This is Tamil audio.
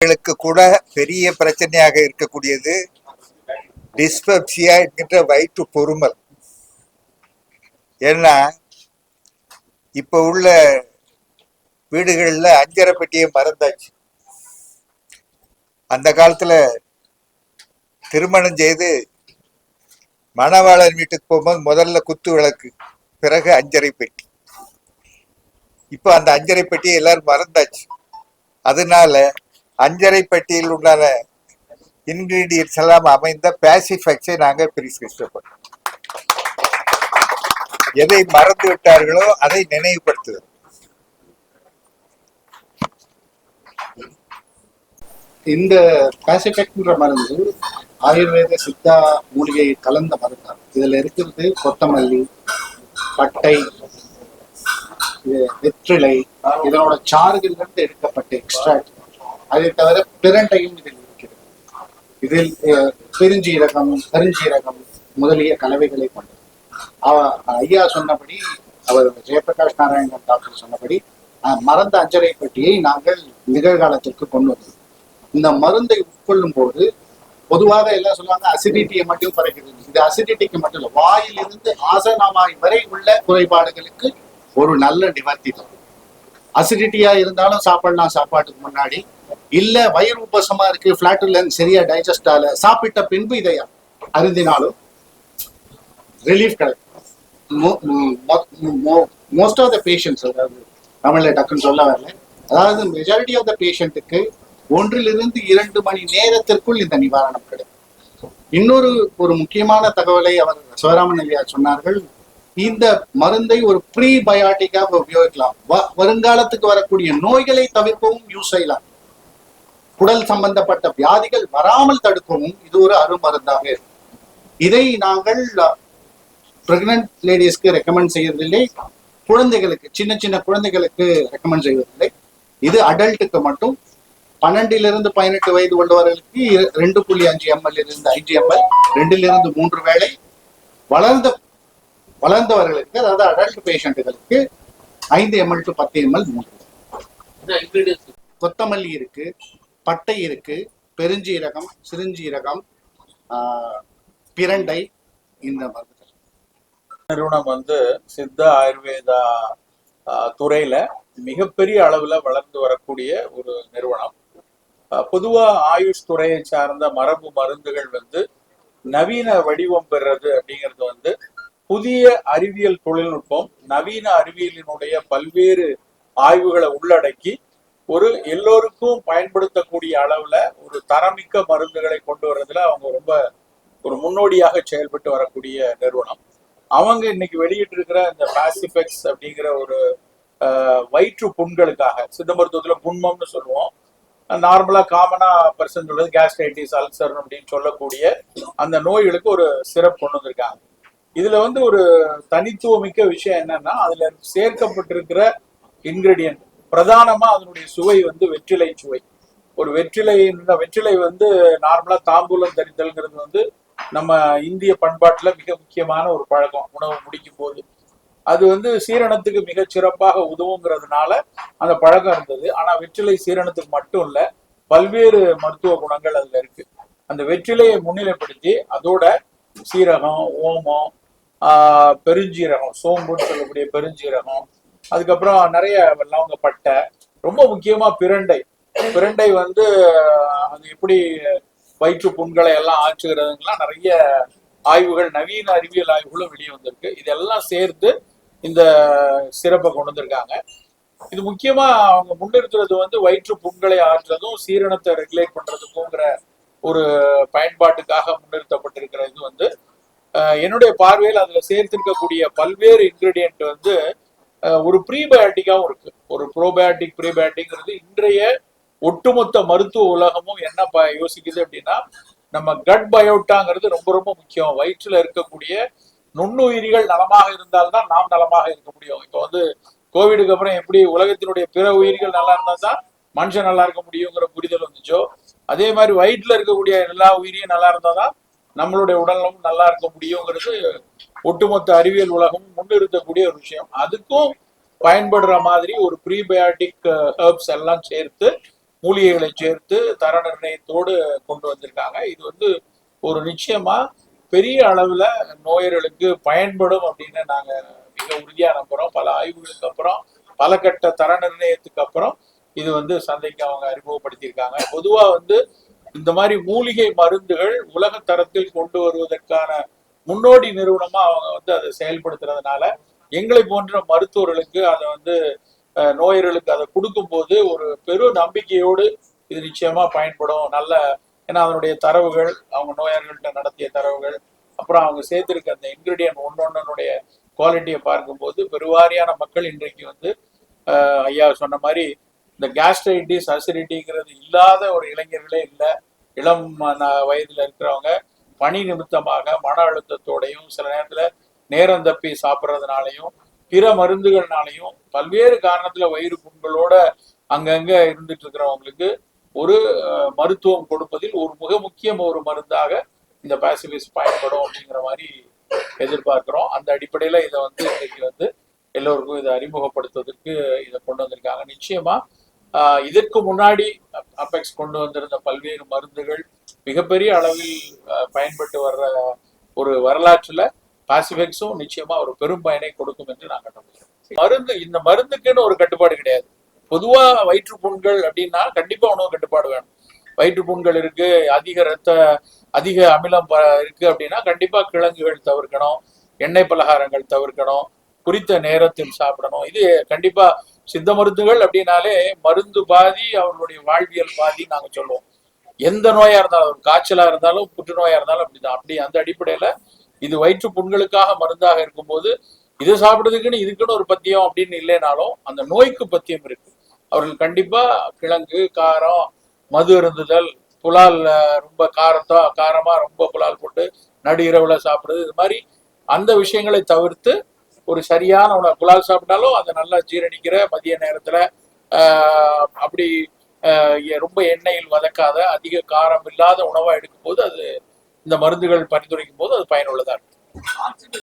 குழந்தைகளுக்கு கூட பெரிய பிரச்சனையாக இருக்கக்கூடியது டிஸ்பெப்சியா என்கின்ற வயிற்று பொறுமல். ஏன்னா இப்ப உள்ள வீடுகள்ல அஞ்சரை பெட்டியை மறந்தாச்சு. அந்த காலத்துல திருமணம் செய்து மணவாளன் வீட்டுக்கு போகும்போது முதல்ல குத்து விளக்கு, பிறகு அஞ்சரை பெட்டி. இப்ப அந்த அஞ்சரை பெட்டியை எல்லாரும் மறந்தாச்சு. அதனால அஞ்சரை பெட்டியில் உண்டான இன்கிரீடியன்ஸ் எல்லாம் அமைந்த பேசிஃபெக்ஸை நாங்கள் பிரிஸ்கிரிப்ஷன். எதை மறந்து விட்டார்களோ அதை நினைவுபடுத்துவது. இந்த பேசிஃபெக்ட்ன்ற மருந்து ஆயுர்வேத சித்தா மூலிகை கலந்த மருந்து. இதுல இருக்கிறது கொத்தமல்லி, பட்டை, வெற்றிலை, இதனோட சாறுகள் இருந்து எடுக்கப்பட்ட எக்ஸ்ட்ராக்ட். அதை தவிர பிரண்டையும் இதில் இருக்கிறது. இதில் பெருஞ்சீரகம், கருஞ்சீரகம் முதலிய கலவைகளை கொண்டது. ஐயா சொன்னபடி, அவர் ஜெயபிரகாஷ் நாராயணன் டாக்டர் சொன்னபடி மறந்த அஞ்சரை பெட்டியை நாங்கள் நிகழ்காலத்திற்கு கொண்டு வந்தோம். இந்த மருந்தை உட்கொள்ளும் போது பொதுவாக எல்லாம் சொல்லுவாங்க அசிடிட்டியை மட்டும் குறைக்கிறது. இது அசிடிட்டிக்கு மட்டும் இல்லை, வாயிலிருந்து ஆசனமாய் வரை உள்ள குறைபாடுகளுக்கு ஒரு நல்ல நிவர்த்தி தான். அசிடிட்டியா இருந்தாலும் சாப்பிடலாம் சாப்பாட்டுக்கு முன்னாடி, இல்ல வயிறு உபசமா இருக்கு, பிளாட்டுலன்ஸ் சரியா டைஜஸ்ட் ஆகல, சாப்பிட்ட பின்பு இதை அருந்தினாலும் ரிலீஃப் கிடைக்கும். மோஸ்ட் ஆஃப் த பேஷண்ட்ஸ், அதாவது தமிழ்ல டக்குன்னு சொல்ல வரல, அதாவது மெஜாரிட்டி ஆஃப் த பேஷண்ட்டுக்கு 1 to 2 மணி நேரத்திற்குள் இந்த நிவாரணம் கிடைக்கும். இன்னொரு முக்கியமான தகவலை அவர் சிவராமன் ஐயா சொன்னார்கள். இந்த மருந்தை ஒரு ப்ரீபயாட்டிக்காக உபயோகிக்கலாம். வருங்காலத்துக்கு வரக்கூடிய நோய்களை தவிர்க்கவும் யூஸ் செய்யலாம். குடல் சம்பந்தப்பட்ட வியாதிகள் வராமல் தடுக்கவும் இது ஒரு அருமருந்தாக இருக்கும். இதை நாங்கள் பிரெக்னன்ட் லேடிஸ்க்கு ரெக்கமெண்ட் செய்யறதில்லை, குழந்தைகளுக்கு, சின்ன சின்ன குழந்தைகளுக்கு ரெக்கமெண்ட் செய்வதில்லை. இது அடல்ட்டுக்கு மட்டும். 12 to 18 வயது உள்ளவர்களுக்கு 2.5 ml இருந்து 5 ml, 2 to 3 வேளை. வளர்ந்தவர்களுக்கு, அதாவது அடல்ட் பேஷண்ட்டுகளுக்கு 5 ml to 10 ml 3. கொத்தமல்லி இருக்கு, பட்டை இருக்கு, பெருஞ்சீரகம், சிறுஞ்சீரகம், பிரண்டை, இந்த மருந்துகள். நிறுவனம் சித்த ஆயுர்வேதா துறையில மிகப்பெரிய அளவுல வளர்ந்து வரக்கூடிய ஒரு நிறுவனம். பொதுவா ஆயுஷ் துறையை சார்ந்த மரபு மருந்துகள் நவீன வடிவம் பெறுறது அப்படிங்கிறது புதிய அறிவியல் தொழில்நுட்பம், நவீன அறிவியலினுடைய பல்வேறு ஆய்வுகளை உள்ளடக்கி ஒரு எல்லோருக்கும் பயன்படுத்தக்கூடிய அளவுல ஒரு தரமிக்க மருந்துகளை கொண்டு வர்றதுல அவங்க ரொம்ப ஒரு முன்னோடியாக செயல்பட்டு வரக்கூடிய நிறுவனம். அவங்க இன்னைக்கு வெளியிட்டு இருக்கிற இந்த பாசிஃபெக்ஸ் அப்படிங்கிற ஒரு வயிற்று புண்களுக்காக, சித்த மருத்துவத்துல புண்மம்னு சொல்லுவோம், நார்மலா காமனா பர்சன் சொல்றது கேஸ்ட்ரைட்டிஸ், அல்சர் அப்படின்னு சொல்லக்கூடிய அந்த நோய்களுக்கு ஒரு சிறப்பு கொண்டு வந்திருக்காங்க. இதுல ஒரு தனித்துவமிக்க விஷயம் என்னன்னா, அதுல சேர்க்கப்பட்டிருக்கிற இன்கிரீடியன்ட் பிரதானமா அதனுடைய சுவை வெற்றிலை சுவை. ஒரு வெற்றிலை நார்மலா தாம்பூலம் தரித்தல்ங்கிறது நம்ம இந்திய பண்பாட்டுல மிக முக்கியமான ஒரு பழக்கம். உணவு முடிக்கும் போது அது சீரணத்துக்கு மிக சிறப்பாக உதவுங்கிறதுனால அந்த பழக்கம் இருந்தது. ஆனா வெற்றிலை சீரணத்துக்கு மட்டும் இல்ல, பல்வேறு மருத்துவ குணங்கள் அதுல இருக்கு. அந்த வெற்றிலையை முன்னிலைப்படுத்தி அதோட சீரகம், ஓமம், பெருஞ்சீரகம், சோம்புன்னு சொல்லக்கூடிய பெருஞ்சீரகம், அதுக்கப்புறம் நிறைய லவங்கப்பட்டை, ரொம்ப முக்கியமா பிரண்டை அது எப்படி வயிற்று புண்களை எல்லாம் ஆற்றுகிறதுலாம் நிறைய ஆய்வுகள், நவீன அறிவியல் ஆய்வுகளும் வெளியே வந்திருக்கு. இதெல்லாம் சேர்த்து இந்த சிறப்பை கொண்டு வந்திருக்காங்க. இது முக்கியமா அவங்க முன்னிறுத்துறது வயிற்று புண்களை ஆற்றுறதும் சீரணத்தை ரெகுலேட் பண்றதுக்குங்கிற ஒரு பயன்பாட்டுக்காக முன்னிறுத்தப்பட்டிருக்கிற இது என்னுடைய பார்வையில் அதுல சேர்த்திருக்கக்கூடிய பல்வேறு இன்கிரீடியன்ட் ஒரு ப்ரீபயாட்டிக்காவும் இருக்கு. ஒரு ப்ரோபயாட்டிக், ப்ரீபயாட்டிக்ங்கிறது இன்றைய ஒட்டுமொத்த மருத்துவ உலகமும் என்ன யோசிக்குது அப்படின்னா, நம்ம கட் பயோட்டாங்கிறது ரொம்ப ரொம்ப முக்கியம். வயிற்றுல இருக்கக்கூடிய நுண்ணுயிரிகள் நலமாக இருந்தால்தான் நாம் நலமாக இருக்க முடியும். இப்போ கோவிடுக்கு அப்புறம் எப்படி உலகத்தினுடைய பிற உயிரிகள் நல்லா இருந்தா தான் மனுஷன் நல்லா இருக்க முடியுங்கிற புரிதல் வந்துச்சோ, அதே மாதிரி வயிற்றுல இருக்கக்கூடிய எல்லா உயிரியும் நல்லா இருந்தாதான் நம்மளுடைய உடல்நலமும் நல்லா இருக்க முடியுங்கிறது ஒட்டுமொத்த அறிவியல் உலகமும் முன்னிறுத்தக்கூடிய ஒரு விஷயம். அதுக்கும் பயன்படுற மாதிரி ஒரு ப்ரீபயாட்டிக் ஹெர்ப்ஸ் எல்லாம் சேர்த்து மூலிகைகளை சேர்த்து தர நிர்ணயத்தோடு கொண்டு வந்திருக்காங்க. இது வந்து ஒரு நிச்சயமா பெரிய அளவுல நோயர்களுக்கு பயன்படும் அப்படின்னு நாங்க மிக உறுதியா நம்புறோம். பல ஆய்வுகளுக்கு அப்புறம், பல கட்ட தர நிர்ணயத்துக்கு அப்புறம் இது வந்து சந்தைக்கு அவங்க அறிமுகப்படுத்தியிருக்காங்க. பொதுவா வந்து இந்த மாதிரி மூலிகை மருந்துகள் உலக தரத்தில் கொண்டு வருவதற்கான முன்னோடி நிறுவனமா அவங்க வந்து அதை செயல்படுத்துறதுனால எங்களை போன்ற மருத்துவர்களுக்கு அதை வந்து நோயர்களுக்கு அதை கொடுக்கும் போது ஒரு பெரு நம்பிக்கையோடு இது நிச்சயமா பயன்படும். நல்ல ஏன்னா அதனுடைய தரவுகள், அவங்க நோயாளர்கள்ட்ட நடத்திய தரவுகள், அப்புறம் அவங்க சேர்த்திருக்க அந்த இன்கிரீடியன்ட் ஒன்னொன்னுடைய குவாலிட்டியை பார்க்கும்போது பெருவாரியான மக்கள் இன்றைக்கு வந்து ஐயா சொன்ன மாதிரி இந்த கேஸ்ட்ரைட்டிஸ் அசிடிட்டிங்கிறது இல்லாத ஒரு இளைஞர்களே இல்லை. இளம் வயதுல இருக்கிறவங்க பணி நிமித்தமாக மன அழுத்தத்தோடையும் சில நேரத்துல நேரம் தப்பி சாப்பிட்றதுனாலையும் பிற மருந்துகள்னாலையும் பல்வேறு காரணத்துல வயிறு புண்களோட அங்கங்க இருந்துட்டு இருக்கிறவங்களுக்கு ஒரு மருத்துவம் கொடுப்பதில் ஒரு மிக முக்கிய ஒரு மருந்தாக இந்த பாசிபிஸ் பயன்படும் அப்படிங்கிற மாதிரி எதிர்பார்க்கிறோம். அந்த அடிப்படையில இதை வந்து இன்னைக்கு வந்து எல்லோருக்கும் இதை அறிமுகப்படுத்துவதற்கு இதை கொண்டு வந்திருக்காங்க. நிச்சயமா இதற்கு முன்னாடி அப்பெக்ஸ் கொண்டு வந்திருந்த பல்வேறு மருந்துகள் மிகப்பெரிய அளவில் பயன்பட்டு வர்ற ஒரு வரலாற்றுல பாசிபிக்ஸும் நிச்சயமா ஒரு பெரும் பயனை கொடுக்கும் என்று நாங்கள் நம்புகிறோம். இந்த மருந்துக்குன்னு ஒரு கட்டுப்பாடு கிடையாது. பொதுவா வயிற்றுப்புண்கள் அப்படின்னா கண்டிப்பா உணவு கட்டுப்பாடு வேணும். வயிற்றுப்புண்கள் இருக்கு, அதிக அமிலம் இருக்கு அப்படின்னா கண்டிப்பா கிழங்குகள் தவிர்க்கணும், எண்ணெய் பலகாரங்கள் தவிர்க்கணும், குறித்த நேரத்தில் சாப்பிடணும். இது கண்டிப்பா சித்த மருந்துகள் அப்படின்னாலே மருந்து பாதி அவர்களுடைய வாழ்வியல் பாதி நாங்க சொல்லுவோம். எந்த நோயா இருந்தாலும், காய்ச்சலா இருந்தாலும் புற்றுநோயா இருந்தாலும் அப்படிதான். அப்படி அந்த அடிப்படையில இது வயிற்று புண்களுக்காக மருந்தாக இருக்கும்போது இதை சாப்பிடுறதுக்குன்னு இதுக்குன்னு ஒரு பத்தியம் அப்படின்னு இல்லைனாலும் அந்த நோய்க்கு பத்தியம் இருக்கு. அவர்கள் கண்டிப்பா கிழங்கு, காரம், மது அருந்துதல், புலால் ரொம்ப காரமா ரொம்ப புலால் போட்டு நடு இரவுல சாப்பிடுறது, இது மாதிரி அந்த விஷயங்களை தவிர்த்து ஒரு சரியான உணவு, புலால் சாப்பிட்டாலும் அதை நல்லா ஜீரணிக்கிற மதிய நேரத்துல அப்படி ரொம்ப எண்ணெயில் வதக்காத அதிக காரம் இல்லாத உணவா எடுக்கும் போது அது இந்த மருந்துகள் பரிந்துரைக்கும் போது அது பயனுள்ளதா இருக்கு.